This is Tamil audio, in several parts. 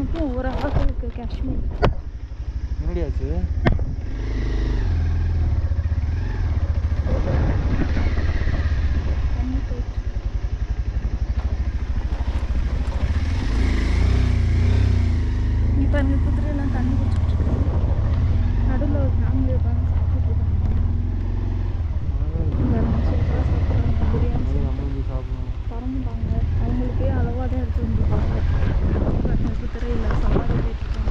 ஒவ்வொன்றுக்கும் ஒவ்வொரு அழகாக இருக்குது காஷ்மீர். என்னடியாச்சு? இப்போ எனக்கு குதிரையெல்லாம் தண்ணி குடிச்சிட்டு இருக்காங்க. நடுவில் ஒரு ஃபேமிலி உட்காந்து சாப்பிட்டு இருக்காங்க. சூப்பராக சாப்பிட்றாங்க. பிரியாணி பறந்துட்டாங்க. அவங்களுக்கே அளவாக தான் எடுத்து வந்துருக்காங்க. குதிரையில் சவாரி போயிட்டுருக்காங்க.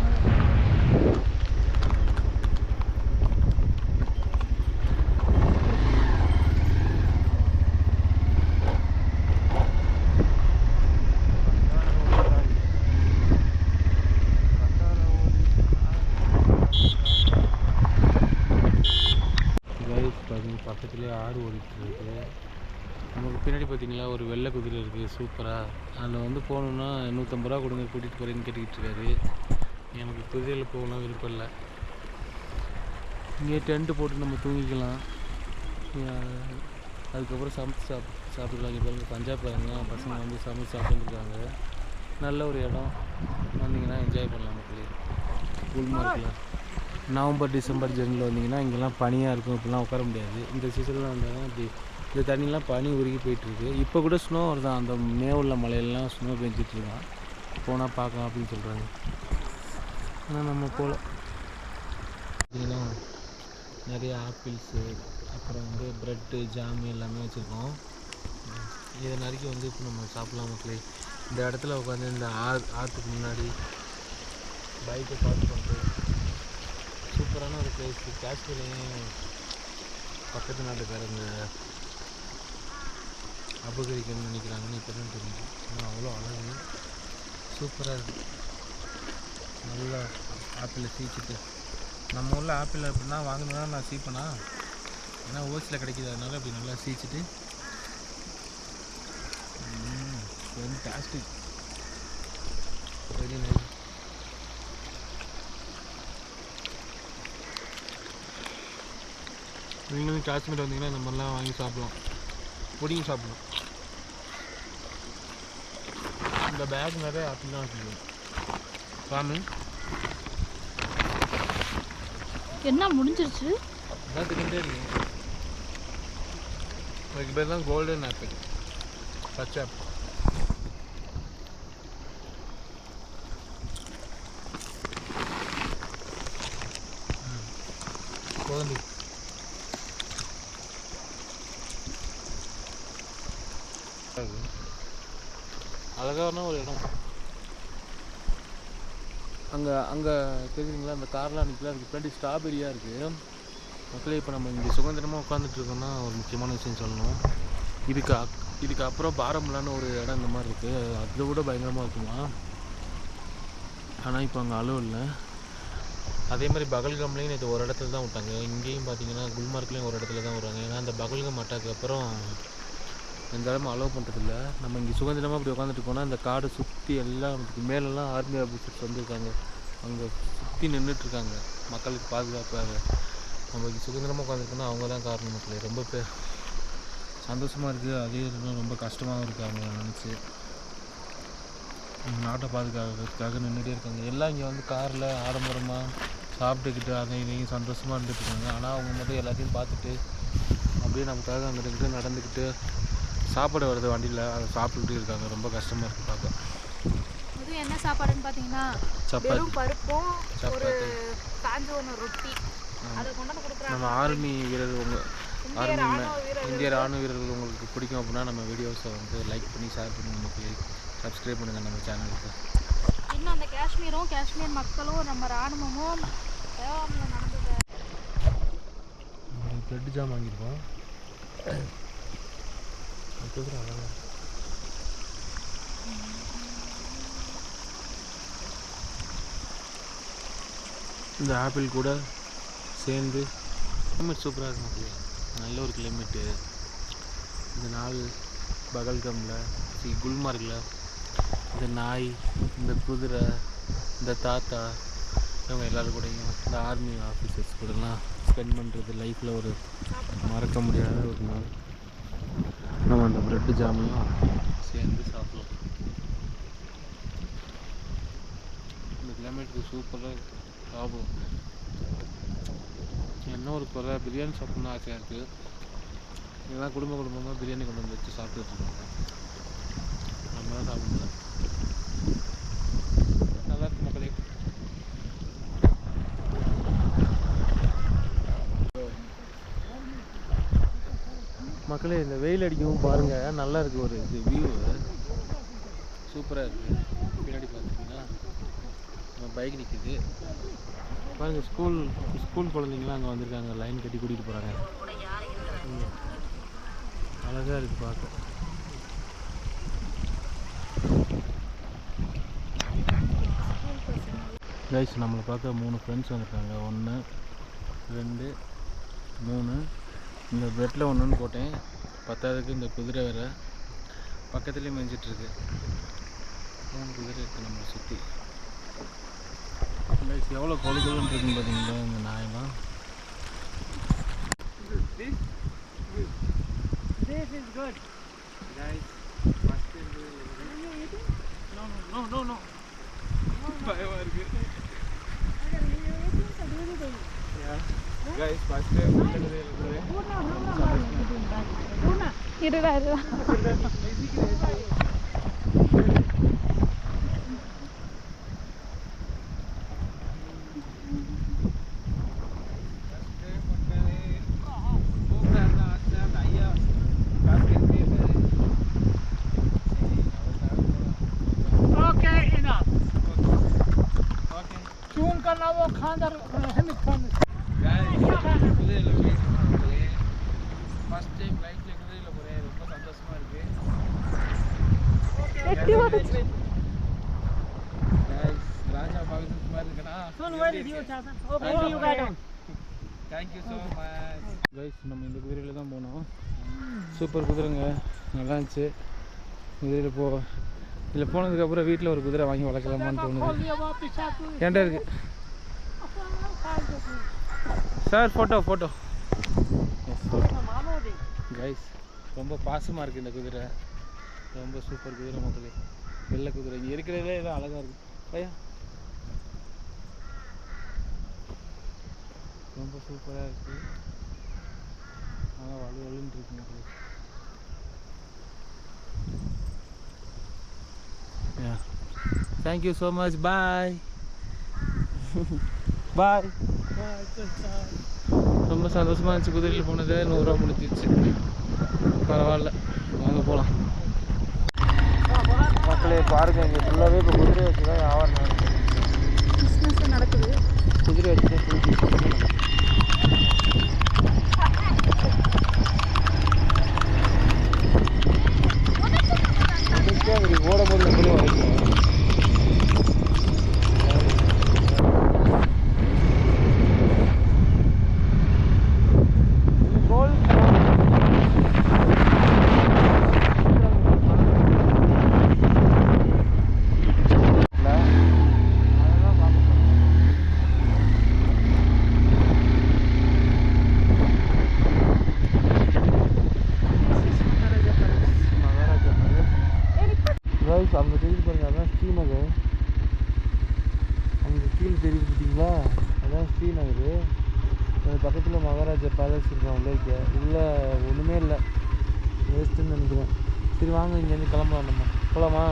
பக்கத்துலேயே ஆறு ஓடிட்டுருக்கு. நமக்கு பின்னாடி பார்த்தீங்களா ஒரு வெள்ளை குதிரை இருக்குது சூப்பராக. அதில் வந்து போகணுன்னா 150 ரூபா கொடுங்க கூட்டிகிட்டு போகிறேன்னு கேட்டுக்கிட்டு இருக்காரு. எனக்கு குதிரையில் போகணும் விருப்பம் இல்லை. இங்கே டென்ட்டு போட்டு நம்ம தூங்கிக்கலாம். அதுக்கப்புறம் சமைச்சு சாப்பிட்டுக்கலாம். இங்கே பாருங்கள் பஞ்சாப் பசங்க வந்து சமைச்சு சாப்பிட்டுருக்காங்க. நல்ல ஒரு இடம், வந்தீங்கன்னா என்ஜாய் பண்ணலாம் மக்களே. குல்மார்க்கில் நவம்பர் டிசம்பர் ஜனவரியில் வந்தீங்கன்னா இங்கெல்லாம் பனியாக இருக்கும். இப்படிலாம் உட்கார முடியாது. இந்த சீசனில் வந்தாங்கன்னா இப்படி இந்த தண்ணிலாம் பனி உருகி போயிட்டுருக்கு. இப்போ கூட ஸ்னோ வருதான். அந்த மேவுள்ள மலையெல்லாம் ஸ்னோ பெஞ்சிட்ருக்கான். போனால் பார்க்கலாம் அப்படின்னு சொல்கிறாங்க. ஆனால் நம்ம போகல. பார்த்தீங்கன்னா நிறைய ஆப்பிள்ஸு, அப்புறம் வந்து ப்ரெட்டு, ஜாமு எல்லாமே வச்சுருக்கோம். இதை நறுக்கி வந்து இப்போ நம்ம சாப்பிட்லாம் மக்களே. இந்த இடத்துல உட்காந்து இந்த ஆற்றுக்கு முன்னாடி பைக்கை பார்க் பண்ணிட்டு சூப்பரான ஒரு பிளேஸ். காஷ்மீரையும் பக்கத்து நாட்டுக்காரங்க அபகரிக்கணும்னு நினைக்கிறாங்கன்னு இப்போ தான் தெரியுது. ஆனால் அவ்வளோ அழகு, சூப்பராக இருக்குது. நல்லா ஆப்பிளை சீச்சிட்டு, நம்ம ஊரில் ஆப்பிள் அப்படின்னா வாங்கினா நான் சீப்பேனா, ஏன்னா ஓசில் கிடைக்கிது. அதனால அப்படி நல்லா சீச்சிட்டு ஃபேன்டாஸ்டிக், வெரி நைஸ். நீங்களும் காஷ்மீர் வந்தீங்கன்னா இந்த மாதிரிலாம் வாங்கி சாப்பிடலாம், பொடியும் சாப்பிடலாம். இந்த பேக் நிறைய ஆப்பிள் தான் வச்சுருக்கோம். சாமி என்ன முடிஞ்சிருச்சு? அதான் தெரிஞ்சுட்டே இருக்கீங்க. அதுக்கு பேர் தான் கோல்டன் ஆப்பிள், பச்சை ஆப்பிள். குழந்தை அழகான ஒரு இடம். அங்கே தெரியுதுங்களா அந்த கார்லாம் நிற்கல, அதுக்கு பின்னாடி ஸ்ட்ராபெரியாக இருக்குது மக்களே. இப்போ நம்ம இங்கே சுதந்திரமாக உட்காந்துட்ருக்கோம்னா ஒரு முக்கியமான விஷயம் சொல்லணும். இதுக்கு அப்புறம் பாரமுல்லான்னு ஒரு இடம் இந்த மாதிரி இருக்குது. அதை விட பயங்கரமாக இருக்குமா. ஆனால் இப்போ அங்கே அளவு இல்லை. அதே மாதிரி பகல்காம்லேயும் இது ஒரு இடத்துல தான் விட்டாங்க. இங்கேயும் பார்த்தீங்கன்னா குல்மார்க்லேயும் ஒரு இடத்துல தான் விடுறாங்க. ஏன்னா அந்த பகல்காம் அட்டாக்கு அப்புறம் இந்த இடமா அலோவ் பண்ணுறதில்ல. நம்ம இங்கே சுதந்திரமாக அப்படி உட்காந்துட்டு போனால் அந்த காடை சுற்றி எல்லாம் மேலெல்லாம் ஆர்மி ஆஃபீஸர்ஸ் வந்துருக்காங்க. அங்கே சுற்றி நின்றுட்டுருக்காங்க மக்களுக்கு பாதுகாப்பாக. நம்ம இங்கே சுதந்திரமாக உட்காந்துருக்கோன்னா அவங்க தான் காரணம் மக்களே. ரொம்ப சந்தோஷமாக இருக்குது. அதே ரொம்ப கஷ்டமாகவும் இருக்குது அவங்க நினச்சி. நாட்டை பாதுகாக்கிறதுக்காக நின்றுட்டே இருக்காங்க. எல்லாம் இங்கே வந்து காரில் ஆடம்பரமாக சாப்பிட்டுக்கிட்டு அதையும் இதையும் சந்தோஷமாக இருந்துட்டுருக்காங்க. ஆனால் அவங்க மட்டும் எல்லாத்தையும் பார்த்துட்டு அப்படியே நமக்காக அங்கே இருந்துட்டு நடந்துக்கிட்டு சாப்பாடு வருது வண்டியில், அதை சாப்பிட்டுக்கிட்டு இருக்காங்க. ரொம்ப கஷ்டமாக இருக்குது பார்க்க. இது என்ன சாப்பாடுன்னு பார்த்தீங்கன்னா சப்பாத்தி, பருப்பும் சப்பாத்தி, காஞ்ச ஒன்று ரொட்டி, அதை கொண்டாந்து கொடுக்குறாங்க. நம்ம ஆர்மி வீரர், இந்திய ராணுவ வீரர்கள் உங்களுக்கு பிடிக்கும் அப்படின்னா நம்ம வீடியோஸை வந்து லைக் பண்ணி ஷேர் பண்ணி நமக்கு சப்ஸ்கிரைப் பண்ணுங்கள் நம்ம சேனலுக்கு. இன்னும் அந்த காஷ்மீர் மக்களும் நம்ம ராணுவமும் நடந்தது. ப்ரெட் ஜாம் வாங்கியிருக்கோம். இந்த ஆப்பிள் கூட சேர்ந்து கிளைமேட் சூப்பராக இருக்கும். நல்ல ஒரு கிளைமேட்டு. இந்த நாள் பகல்காமில் குல்மார்கில் இந்த நாய், இந்த குதிரை, இந்த தாத்தா, இவங்க எல்லோரும் கூடயும் இந்த ஆர்மி ஆஃபீஸர்ஸ் கூடலாம் ஸ்பெண்ட் பண்ணுறது லைஃப்பில் ஒரு மறக்க முடியாத ஒரு நாள். நம்ம அந்த ப்ரெட்டு ஜாமையும் சேர்ந்து சாப்பிடலாம். கிளைமேட்டுக்கு சூப்பராக லாபம். என்ன ஒரு குறை, பிரியாணி சாப்பிட்ணுன்னு ஆசையாக இருக்குது. இதெல்லாம் குடும்பமாக பிரியாணி கொண்டு வந்து வச்சு சாப்பிட்டுட்டு இருக்காங்க. நம்ம தான் சாப்பிடல. நல்லா இருக்கு மக்களே. மக்களே இந்த வெயில் அடிக்கவும் பாருங்கள், நல்லா இருக்குது ஒரு இது வியூ சூப்பராக இருக்குது. பின்னாடி பார்த்துட்டிங்கன்னா நம்ம பைக் நிற்கிது பாருங்கள். ஸ்கூல் குழந்தைங்களாம் அங்கே வந்திருக்காங்க, லைன் கட்டி கூட்டிகிட்டு போகிறாங்க. அழகாக இருக்குது பார்க்க. கைஸ் நம்மளை பார்க்க 3 ஃப்ரெண்ட்ஸ் வந்திருக்காங்க. 1 2 3. இந்த பெட்டில் 1ன்னு போட்டேன். 10க்கு இந்த குதிரை வேறு பக்கத்துலேயே மேய்ஞ்சிட்ருக்கு. 3 குதிரை இருக்குது நம்மளை சுற்றி. கைஸ் எவ்வளோ கொழுக்கொழுன்னு இருக்குன்னு பார்த்தீங்களா இந்த நாயெல்லாம். This is good, guys. First no. பயமா இருக்கு. Guys, first time இருடா वो खानदार हमें खान फर्स्ट टाइम लाइफ ले कुதிரையில போறேன். ரொம்ப சந்தோஷமா இருக்கு. गाइस ராஜா பாகதூர் மாதிரி இருக்கனா. सुन वो वीडियो चाहता okay you guide thank you so much. Guys நம்ம இந்த குதிரையில தான் போனோம். சூப்பர் குதிரைங்க, நல்லா இருந்துச்சு. குதிரையில இதில் போனதுக்கப்புறம் வீட்டில் ஒரு குதிரை வாங்கி வளர்க்கலாமான்னு தோணுது. ஏன்டா இருக்கு சார் ஃபோட்டோ கைஸ். ரொம்ப பாசமாக இருக்குது இந்த குதிரை. ரொம்ப சூப்பர் குதிரை மக்களே. வெள்ளை குதிரை இங்கே இருக்கிறதே தான் அழகாக இருக்குது. ஐயா ரொம்ப சூப்பராக இருக்குது. ஆனால் வலுன்னு இருக்கு மக்களே. Thank you so much. Bye. Bye. ரொம்ப சந்தோஷமாக இருந்துச்சு குதிரையில் போனது. 100 ரூபா முடிஞ்சிச்சு. பரவாயில்ல, வாங்க போகலாம். மக்களே பாருங்க, இங்கே ஃபுல்லாகவே இப்போ குதிரை வச்சு தான் வியாபாரம் பிஸ்னஸ் நடக்குது. குதிரை வச்சு ஓடும்போது நம்மளே வரைக்கும் அங்கே தெரிஞ்சு பாருங்க. அதான் ஸ்ரீநகர். அங்கே கீழே தெரியுது பார்த்தீங்களா, அதான் ஸ்ரீநகர். அது பக்கத்தில் மகாராஜா பேலஸ் இருக்கும். உள்ளே உள்ளே ஒன்றுமே இல்லை, வேஸ்ட்டுன்னு நினைக்கிறேன். சரி வாங்க, இங்கேருந்து கிளம்பலாம். நம்ம போகலாமா?